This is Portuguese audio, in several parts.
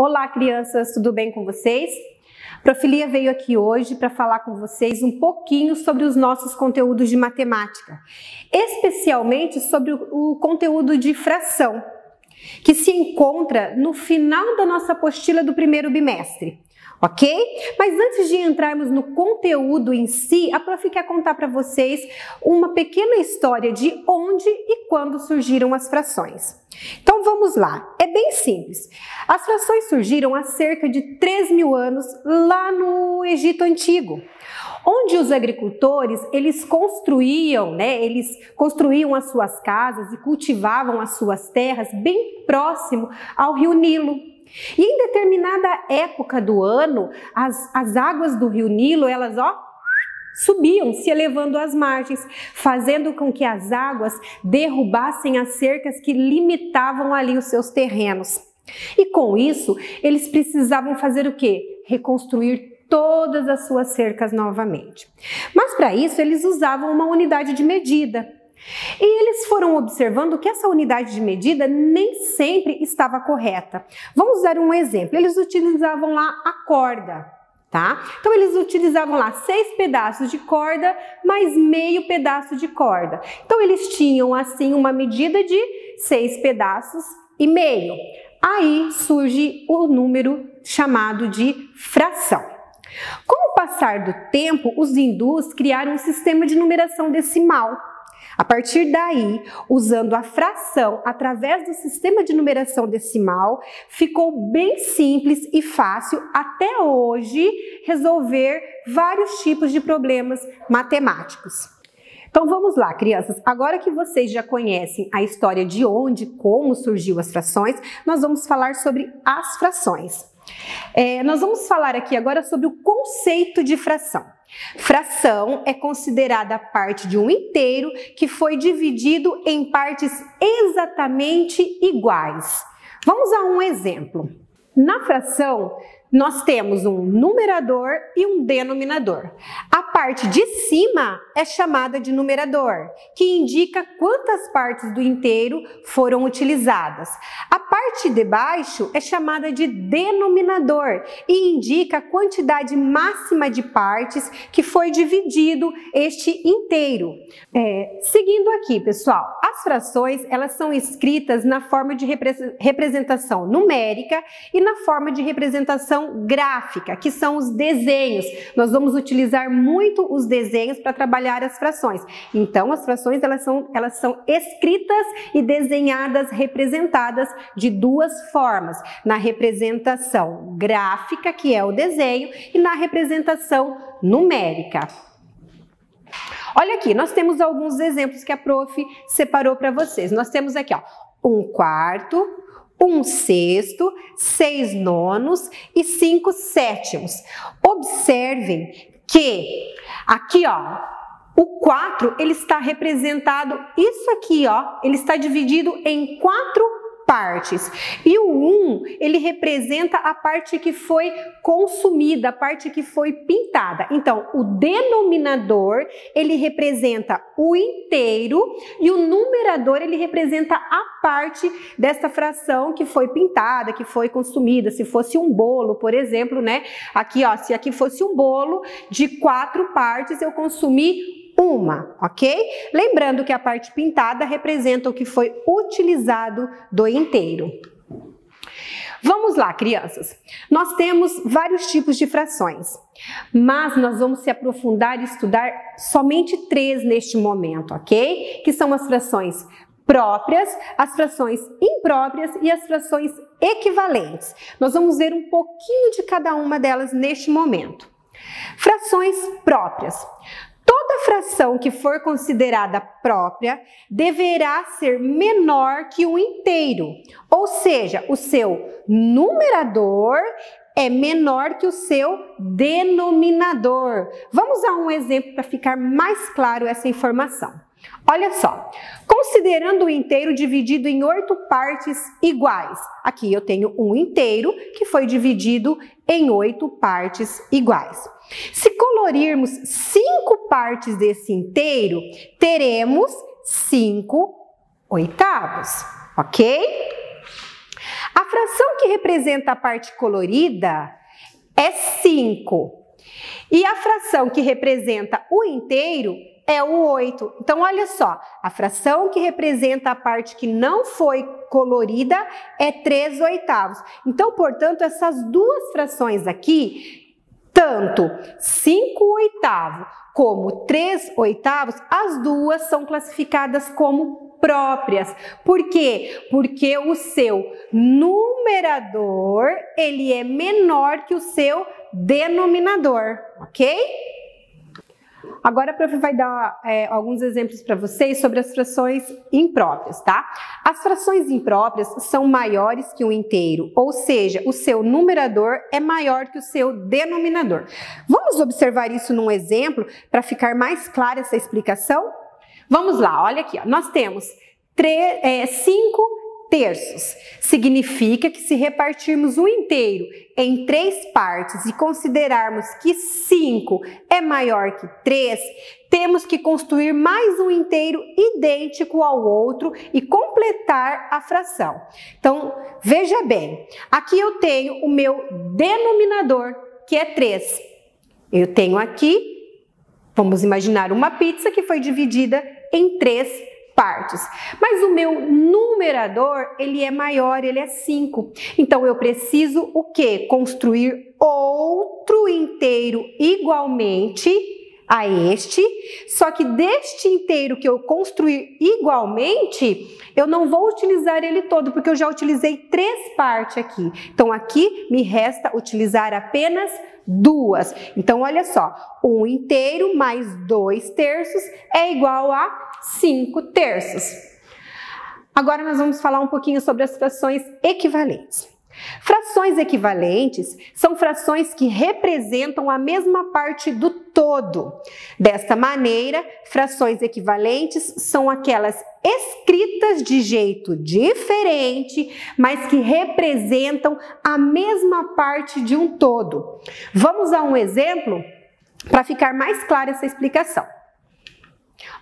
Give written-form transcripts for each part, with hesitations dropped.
Olá, crianças, tudo bem com vocês? Profilia veio aqui hoje para falar com vocês um pouquinho sobre os nossos conteúdos de matemática, especialmente sobre o conteúdo de fração, que se encontra no final da nossa apostila do primeiro bimestre, ok? Mas antes de entrarmos no conteúdo em si, a Prof quer contar para vocês uma pequena história de onde e quando surgiram as frações. Então vamos lá, é bem simples. As frações surgiram há cerca de 3.000 anos lá no Egito Antigo, onde os agricultores eles construíam as suas casas e cultivavam as suas terras bem próximo ao rio Nilo. E em determinada época do ano, as águas do rio Nilo, elas subiam, se elevando às margens, fazendo com que as águas derrubassem as cercas que limitavam ali os seus terrenos. E com isso, eles precisavam fazer o quê? Reconstruir todas as suas cercas novamente. Mas para isso, eles usavam uma unidade de medida. E eles foram observando que essa unidade de medida nem sempre estava correta. Vamos dar um exemplo. Eles utilizavam lá a corda, tá? Então eles utilizavam lá 6 pedaços de corda mais meio pedaço de corda. Então eles tinham assim uma medida de 6 pedaços e meio. Aí surge o número chamado de fração. Com o passar do tempo, os hindus criaram um sistema de numeração decimal. A partir daí, usando a fração através do sistema de numeração decimal, ficou bem simples e fácil até hoje resolver vários tipos de problemas matemáticos. Então vamos lá, crianças. Agora que vocês já conhecem a história de onde e como surgiu as frações, nós vamos falar sobre as frações. Nós vamos falar aqui agora sobre o conceito de fração. Fração é considerada a parte de um inteiro que foi dividido em partes exatamente iguais. Vamos a um exemplo. Na fração, nós temos um numerador e um denominador. A parte de cima é chamada de numerador, que indica quantas partes do inteiro foram utilizadas. A parte de baixo é chamada de denominador e indica a quantidade máxima de partes que foi dividido este inteiro. Seguindo aqui, pessoal, as frações elas são escritas na forma de representação numérica e na forma de representação gráfica, que são os desenhos. Nós vamos utilizar muito os desenhos para trabalhar as frações. Então, as frações elas são escritas e desenhadas, representadas de duas formas: na representação gráfica, que é o desenho, e na representação numérica. Olha aqui, nós temos alguns exemplos que a Prof separou para vocês. Nós temos aqui, 1/4, 1/6, 6 nonos e 5 sétimos. Observem que aqui, o 4 ele está representado, isso aqui, ele está dividido em 4 partes. E o 1, ele representa a parte que foi consumida, a parte que foi pintada. Então, o denominador, ele representa o inteiro e o numerador, ele representa a parte desta fração que foi pintada, que foi consumida. Se fosse um bolo, por exemplo, né? Aqui, se aqui fosse um bolo de 4 partes, eu consumi uma, ok? Lembrando que a parte pintada representa o que foi utilizado do inteiro. Vamos lá, crianças. Nós temos vários tipos de frações, mas nós vamos se aprofundar e estudar somente 3 neste momento, ok? Que são as frações próprias, as frações impróprias e as frações equivalentes. Nós vamos ver um pouquinho de cada uma delas neste momento. Frações próprias. Toda fração que for considerada própria deverá ser menor que o inteiro, ou seja, o seu numerador é menor que o seu denominador. Vamos a um exemplo para ficar mais claro essa informação. Olha só, considerando o inteiro dividido em 8 partes iguais. Aqui eu tenho um inteiro que foi dividido em 8 partes iguais. Se colorirmos 5 partes desse inteiro, teremos 5 oitavos, ok? A fração que representa a parte colorida é 5. E a fração que representa o inteiro é o 8. Então, olha só, a fração que representa a parte que não foi colorida é 3/8. Então, portanto, essas duas frações aqui, tanto 5/8 como 3/8, as duas são classificadas como próprias. Por quê? Porque o seu numerador, ele é menor que o seu denominador, ok? Agora a prof vai dar alguns exemplos para vocês sobre as frações impróprias, tá? As frações impróprias são maiores que um inteiro, ou seja, o seu numerador é maior que o seu denominador. Vamos observar isso num exemplo para ficar mais clara essa explicação? Vamos lá, olha aqui, ó. Nós temos 5 terços. Significa que se repartirmos um inteiro em 3 partes e considerarmos que 5 é maior que 3, temos que construir mais um inteiro idêntico ao outro e completar a fração. Então, veja bem, aqui eu tenho o meu denominador, que é 3. Eu tenho aqui, vamos imaginar uma pizza que foi dividida em 3 partes. Mas o meu numerador, ele é maior, ele é 5. Então, eu preciso o quê? Construir outro inteiro igualmente a este, só que deste inteiro que eu construir igualmente, eu não vou utilizar ele todo, porque eu já utilizei 3 partes aqui. Então, aqui me resta utilizar apenas 2. Então, olha só, 1 inteiro mais 2 terços é igual a 5 terços. Agora nós vamos falar um pouquinho sobre as frações equivalentes. Frações equivalentes são frações que representam a mesma parte do todo. Desta maneira, frações equivalentes são aquelas escritas de jeito diferente, mas que representam a mesma parte de um todo. Vamos a um exemplo para ficar mais clara essa explicação.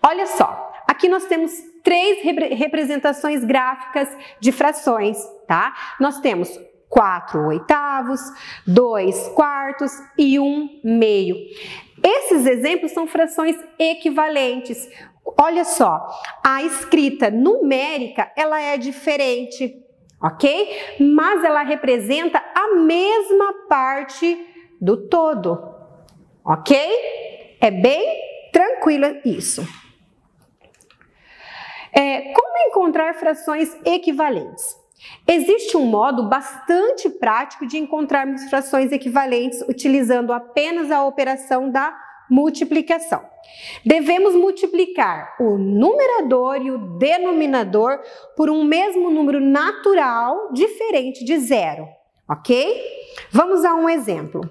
Olha só, aqui nós temos 3 representações gráficas de frações, tá? Nós temos 4/8, 2/4 e 1/2. Esses exemplos são frações equivalentes. Olha só, a escrita numérica, ela é diferente, ok? Mas ela representa a mesma parte do todo, ok? É bem tranquilo isso. Como encontrar frações equivalentes? Existe um modo bastante prático de encontrarmos frações equivalentes utilizando apenas a operação da multiplicação. Devemos multiplicar o numerador e o denominador por um mesmo número natural diferente de 0, ok? Vamos a um exemplo.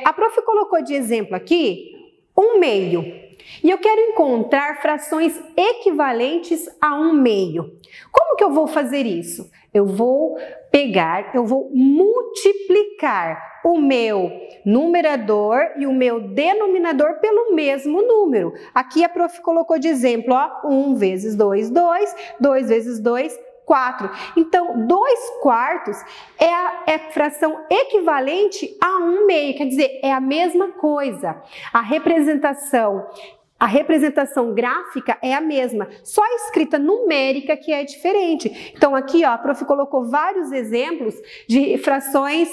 A prof colocou de exemplo aqui 1/2. E eu quero encontrar frações equivalentes a 1/2. Como que eu vou fazer isso? Eu vou multiplicar o meu numerador e o meu denominador pelo mesmo número. Aqui a prof colocou de exemplo, ó, 1 vezes 2, 2, 2 vezes 2, 4. Então, 2/4 é a fração equivalente a 1/2, quer dizer, é a mesma coisa. A representação gráfica é a mesma, só a escrita numérica que é diferente. Então, aqui, ó, a prof colocou vários exemplos de frações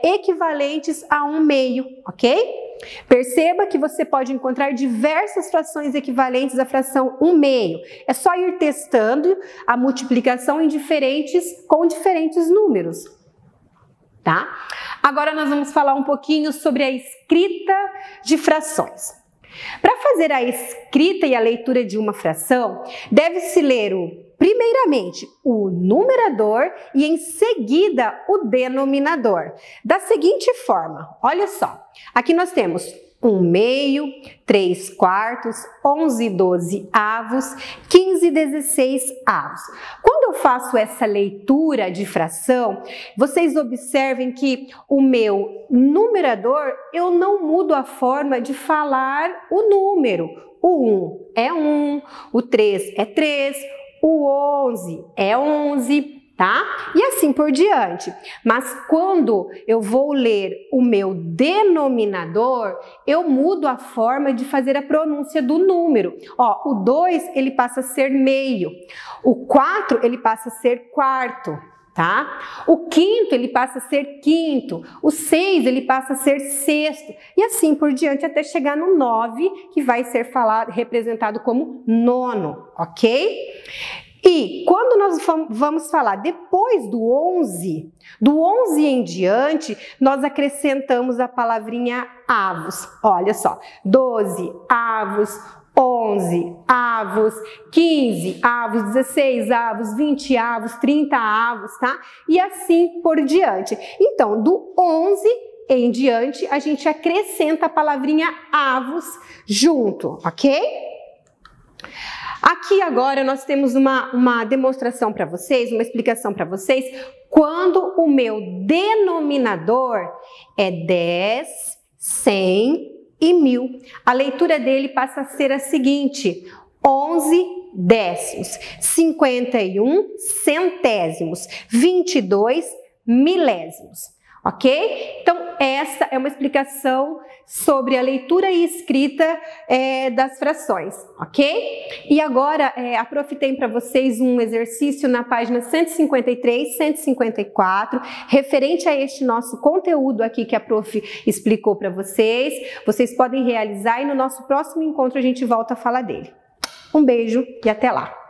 equivalentes a 1/2, ok? Perceba que você pode encontrar diversas frações equivalentes à fração 1/2. É só ir testando a multiplicação com diferentes números, tá? Agora nós vamos falar um pouquinho sobre a escrita de frações. Para fazer a escrita e a leitura de uma fração, deve-se ler primeiramente o numerador e em seguida o denominador. Da seguinte forma, olha só, aqui nós temos 1/2, 3/4, 11/12, 15/16. Quando eu faço essa leitura de fração, vocês observem que o meu numerador, eu não mudo a forma de falar o número. O 1 é 1, o 3 é 3, o 11 é 11, tá? E assim por diante. Mas quando eu vou ler o meu denominador, eu mudo a forma de fazer a pronúncia do número. Ó, o 2 ele passa a ser meio, o 4 ele passa a ser quarto, tá? O quinto ele passa a ser quinto, o 6 ele passa a ser sexto e assim por diante até chegar no 9, que vai ser representado como nono, ok? E quando nós vamos falar depois do 11 em diante, nós acrescentamos a palavrinha avos. Olha só, 12 avos, 11 avos, 15 avos, 16 avos, 20 avos, 30 avos, tá? E assim por diante. Então, do 11 em diante, a gente acrescenta a palavrinha avos junto, ok? Aqui agora nós temos uma demonstração para vocês, uma explicação para vocês, quando o meu denominador é 10, 100 e 1000. A leitura dele passa a ser a seguinte: 11 décimos, 51 centésimos, 22 milésimos. Ok? Então, essa é uma explicação sobre a leitura e escrita das frações, ok? E agora, a Prof tem para vocês um exercício na página 153, 154, referente a este nosso conteúdo aqui que a Prof explicou para vocês. Vocês podem realizar e no nosso próximo encontro a gente volta a falar dele. Um beijo e até lá!